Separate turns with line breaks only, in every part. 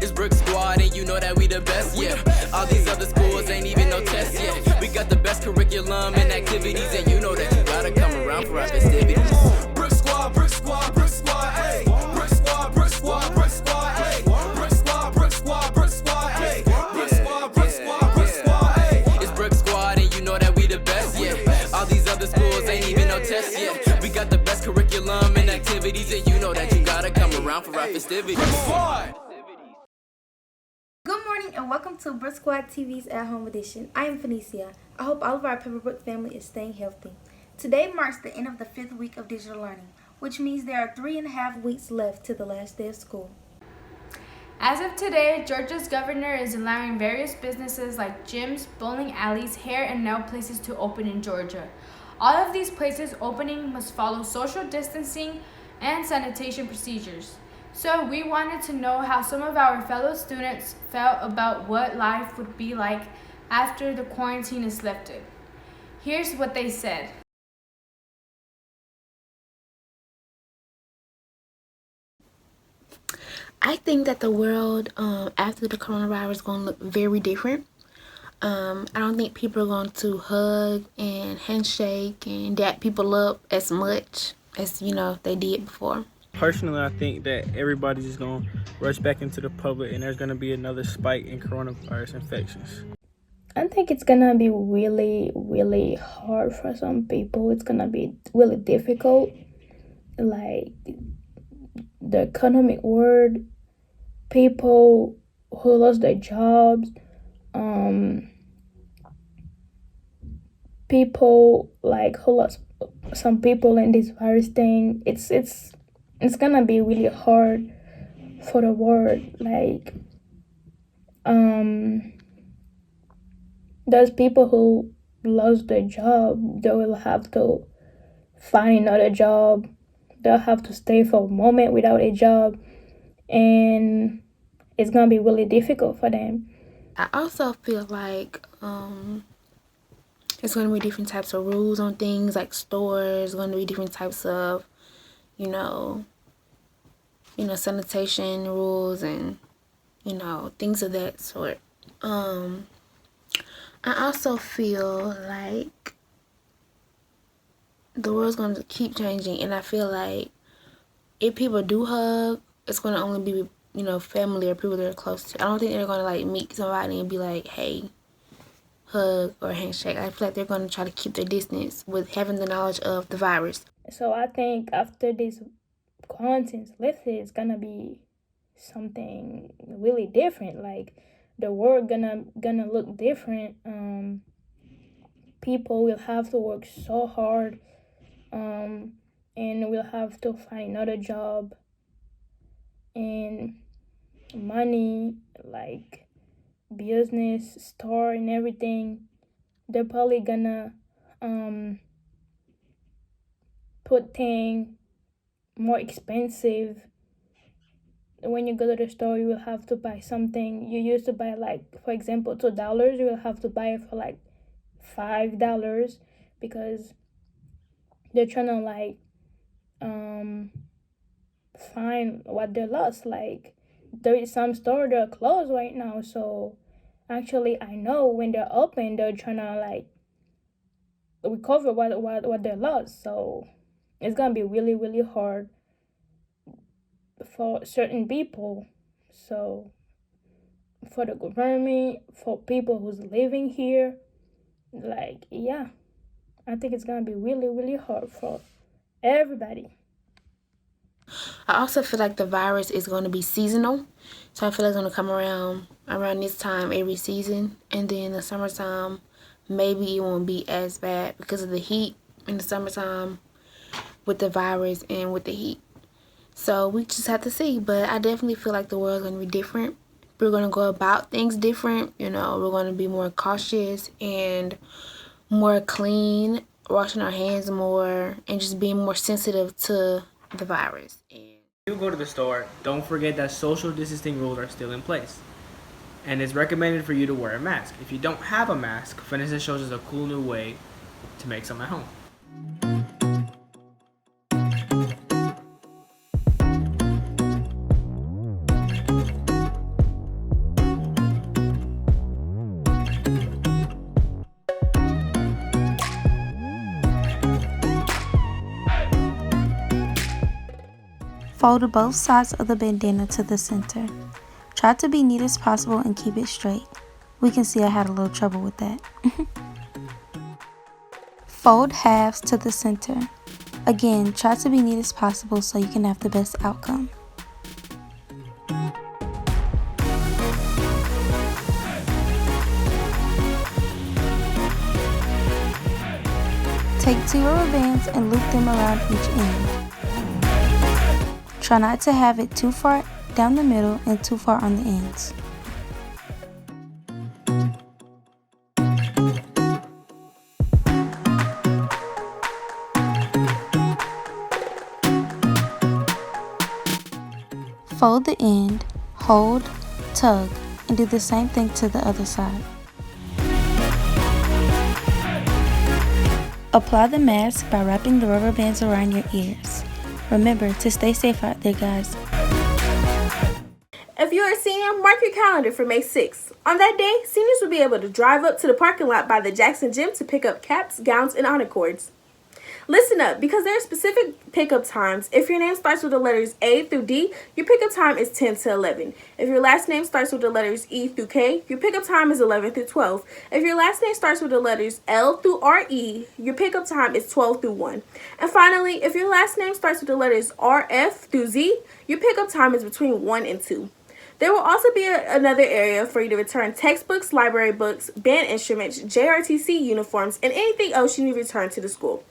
It's Brick Squad and you know that we the best, yeah. All these other schools ain't even no test yet. We got the best curriculum and activities, and you know that you gotta come around for our festivities. Brick Squad, Brick Squad, Brick Squad, ayy. Brick Squad, Brick Squad, Brick Squad, ayy. Brick Squad, Brick Squad, Brick Squad, ayy. Brick Squad, Brick Squad, Brick Squad, ayy. It's Brick Squad and you know that we the best, yeah. All these other schools ain't even no test yet. We got the best curriculum and activities, and you know that you gotta come around for our festivities.
Good morning and welcome to Brick Squad TV's At Home Edition. I am Phoenicia. I hope all of our Pebblebrook family is staying healthy. Today marks the end of the 5th week of digital learning, which means there are 3.5 weeks left to the last day of school.
As of today, Georgia's governor is allowing various businesses like gyms, bowling alleys, hair and nail places to open in Georgia. All of these places opening must follow social distancing and sanitation procedures. So we wanted to know how some of our fellow students felt about what life would be like after the quarantine is lifted. Here's what they said.
I think that the world after the coronavirus is going to look very different. I don't think people are going to hug and handshake and dap people up as much as, they did before.
Personally, I think that everybody's just going to rush back into the public and there's going to be another spike in coronavirus infections.
I think it's going to be really, really hard for some people. It's going to be really difficult. Like the economic world, people who lost their jobs, people like who lost some people in this virus thing. It's gonna be really hard for the world. Like those people who lost their job, they will have to find another job. They'll have to stay for a moment without a job, and it's gonna be really difficult for them.
I also feel like it's going to be different types of rules on things like stores, going to be different types of, sanitation rules and, things of that sort. I also feel like the world's going to keep changing, and I feel like if people do hug, it's going to only be, family or people they're close to. I don't think they're going to, meet somebody and be like, hey, hug or handshake. I feel like they're going to try to keep their distance with having the knowledge of the virus.
So I think after this quarantine's lifted, it's going to be something really different. Like the world gonna look different. People will have to work so hard, and will have to find another job, and money, like business, store and everything, they're probably gonna put things more expensive. When you go to the store, you will have to buy something you used to buy, like for example $2. You will have to buy it for like $5 because they're trying to find what they lost. Like there is some store that are closed right now, so actually I know when they're open they're trying to recover what they lost. So it's gonna be really, really hard for certain people. So for the government, for people who's living here, I think it's gonna be really, really hard for everybody.
I also feel like the virus is going to be seasonal. So I feel like it's going to come around this time every season. And then in the summertime, maybe it won't be as bad because of the heat in the summertime with the virus and with the heat. So we just have to see. But I definitely feel like the world's going to be different. We're going to go about things different. We're going to be more cautious and more clean, washing our hands more, and just being more sensitive to the virus.
If you go to the store, don't forget that social distancing rules are still in place. And it's recommended for you to wear a mask. If you don't have a mask, Vanessa shows us a cool new way to make some at home.
Fold both sides of the bandana to the center. Try to be neat as possible and keep it straight. We can see I had a little trouble with that. Fold halves to the center. Again, try to be neat as possible so you can have the best outcome. Take 2 rubber bands and loop them around each end. Try not to have it too far down the middle and too far on the ends. Fold the end, hold, tug, and do the same thing to the other side. Apply the mask by wrapping the rubber bands around your ears. Remember to stay safe out there, guys.
If you're a senior, mark your calendar for May 6th. On that day, seniors will be able to drive up to the parking lot by the Jackson Gym to pick up caps, gowns, and honor cords. Listen up, because there are specific pickup times. If your name starts with the letters A through D, your pickup time is 10 to 11. If your last name starts with the letters E through K, your pickup time is 11 through 12. If your last name starts with the letters L through RE, your pickup time is 12 through 1. And finally, if your last name starts with the letters RF through Z, your pickup time is between 1 and 2. There will also be another area for you to return textbooks, library books, band instruments, JRTC uniforms, and anything else you need to return to the school.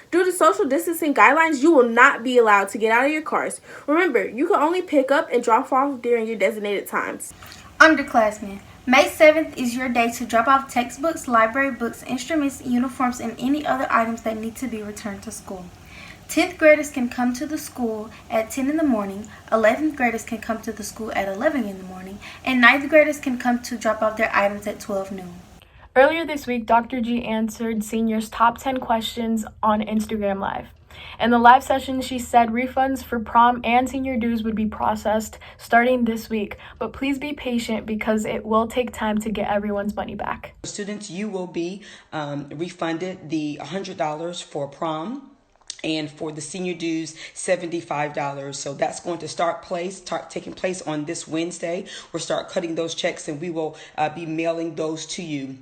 Due to social distancing guidelines, you will not be allowed to get out of your cars. Remember, you can only pick up and drop off during your designated times.
Underclassmen, May 7th is your day to drop off textbooks, library books, instruments, uniforms, and any other items that need to be returned to school. 10th graders can come to the school at 10 in the morning, 11th graders can come to the school at 11 in the morning, and 9th graders can come to drop off their items at 12 noon.
Earlier this week, Dr. G answered seniors' top 10 questions on Instagram Live. In the live session, she said refunds for prom and senior dues would be processed starting this week, but please be patient because it will take time to get everyone's money back.
Students, you will be refunded the $100 for prom. And for the senior dues, $75. So that's going to start taking place on this Wednesday. We'll start cutting those checks and we will be mailing those to you.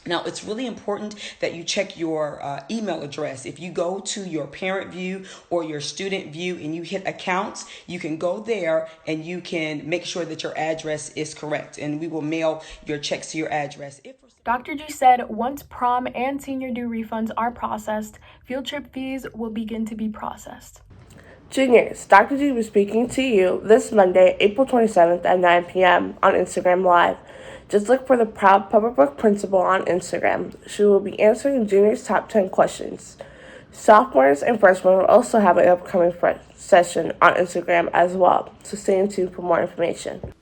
Now, it's really important that you check your email address. If you go to your parent view or your student view and you hit accounts, you can go there and you can make sure that your address is correct. And we will mail your checks to your address.
Dr. G said once prom and senior due refunds are processed, field trip fees will begin to be processed.
Juniors, Dr. G was speaking to you this Monday, April 27th at 9 p.m. on Instagram Live. Just look for the proud Pebblebrook principal on Instagram. She will be answering juniors' top 10 questions. Sophomores and freshmen will also have an upcoming session on Instagram as well, so stay tuned for more information.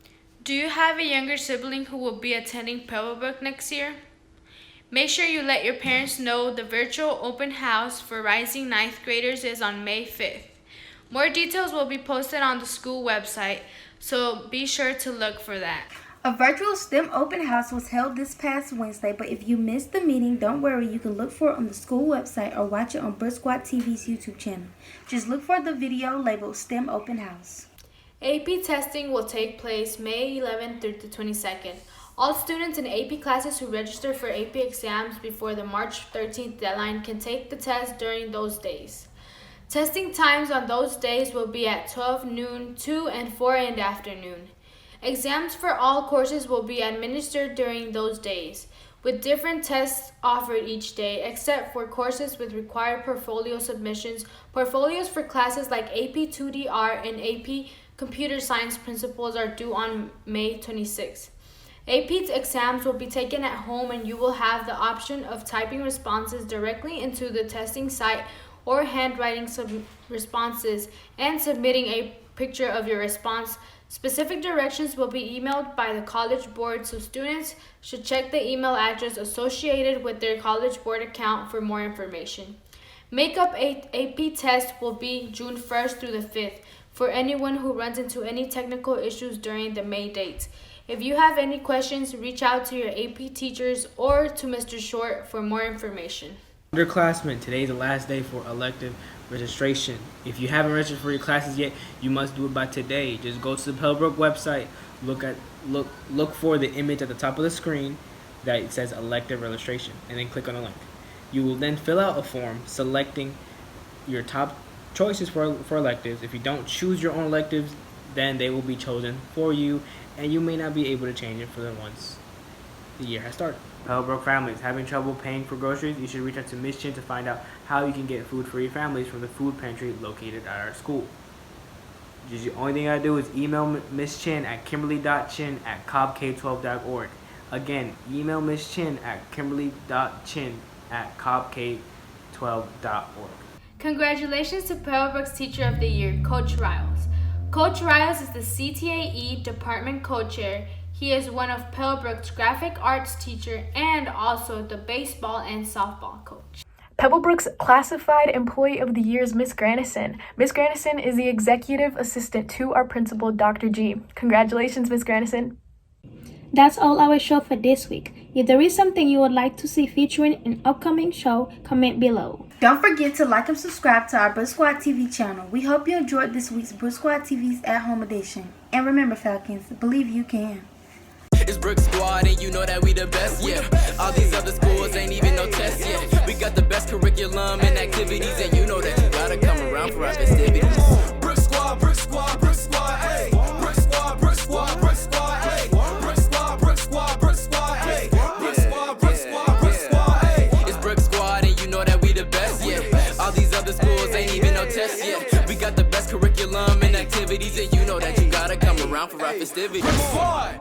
Do you have a younger sibling who will be attending Pebblebrook next year? Make sure you let your parents know the virtual open house for rising 9th graders is on May 5th. More details will be posted on the school website, so be sure to look for that.
A virtual STEM open house was held this past Wednesday, but if you missed the meeting, don't worry, you can look for it on the school website or watch it on Bstv TV's YouTube channel. Just look for the video labeled STEM Open House.
AP testing will take place May 11th through the 22nd. All students in AP classes who register for AP exams before the March 13th deadline can take the test during those days. Testing times on those days will be at 12 noon, 2 and 4 in the afternoon. Exams for all courses will be administered during those days, with different tests offered each day, except for courses with required portfolio submissions. Portfolios for classes like AP 2DR and AP Computer Science Principles are due on May 26th. AP's exams will be taken at home and you will have the option of typing responses directly into the testing site or handwriting responses and submitting a picture of your response. Specific directions will be emailed by the College Board, so students should check the email address associated with their College Board account for more information. Makeup AP test will be June 1st through the 5th for anyone who runs into any technical issues during the May dates. If you have any questions, reach out to your AP teachers or to Mr. Short for more information.
Underclassmen, today is the last day for elective registration. If you haven't registered for your classes yet, you must do it by today. Just go to the Pebblebrook website, look for the image at the top of the screen that says elective registration, and then click on the link. You will then fill out a form selecting your top choices for electives. If you don't choose your own electives, then they will be chosen for you, and you may not be able to change it for them once the year has started. Pebblebrook families having trouble paying for groceries? You should reach out to Miss Chin to find out how you can get food for your families from the food pantry located at our school. Just the only thing you gotta do is email Miss Chin at kimberly.chin@cobbk12.org. Again, email Miss Chin at kimberly.chin@cobbk12.org.
Congratulations to Pebblebrook's Teacher of the Year, Coach Riles. Coach Riles is the CTAE Department Co-Chair. He is one of Pebblebrook's graphic arts teacher and also the baseball and softball coach.
Pebblebrook's Classified Employee of the Year is Miss Granison. Miss Granison is the executive assistant to our principal, Dr. G. Congratulations, Miss Granison.
That's all our show for this week. If there is something you would like to see featuring in an upcoming show, comment below.
Don't forget to like and subscribe to our Brick Squad TV channel. We hope you enjoyed this week's Brick Squad TV's At Home edition. And remember, Falcons, believe you can.
It's Brick Squad and you know that we the best, yeah. All these other schools ain't even no test yet. We got the best curriculum and activities, and you know that you gotta come around for our festivities. Brick Squad, Brick Squad, Brick Squad, ayy. Brick Squad, Brick Squad, Brick Squad, ayy. Brick Squad, Brick Squad, Brick Squad, ayy. Brick Squad, Brick Squad, Brick Squad, ayy. It's Brick Squad and you know that we the best, yeah. All these other schools ain't even no test yet. We got the best curriculum and activities, and you know that you gotta come around for our festivities. Brick Squad.